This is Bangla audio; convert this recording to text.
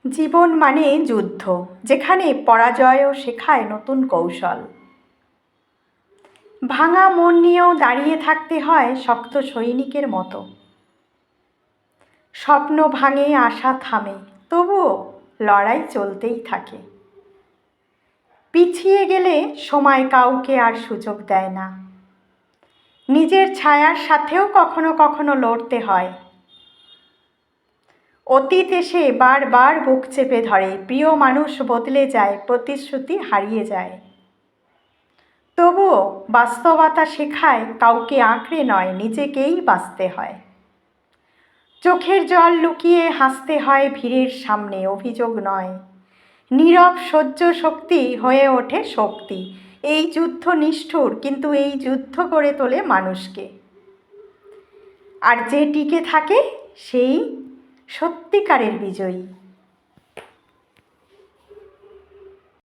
জীবন মানে যুদ্ধ, যেখানে পরাজয়ও শেখায় নতুন কৌশল। ভাঙা মন নিয়েও দাঁড়িয়ে থাকতে হয় শক্ত সৈনিকের মতো। স্বপ্ন ভাঙে, আশা থামে, তবুও লড়াই চলতেই থাকে। পিছিয়ে গেলে সময় কাউকে আর সুযোগ দেয় না। নিজের ছায়ার সাথেও কখনো কখনো লড়তে হয়। অতীত এসে বারবার বুক চেপে ধরে, প্রিয় মানুষ বদলে যায়, প্রতিশ্রুতি হারিয়ে যায়। তবুও বাস্তবতা শেখায় কাউকে আঁকড়ে নয়, নিজেকেই বাঁচতে হয়। চোখের জল লুকিয়ে হাসতে হয় ভিড়ের সামনে, অভিযোগ নয়। নীরব সহ্য শক্তি হয়ে ওঠে শক্তি। এই যুদ্ধ নিষ্ঠুর, কিন্তু এই যুদ্ধ করে তোলে মানুষকে। আর যে টিকে থাকে সেই সত্যিকারের বিজয়ী।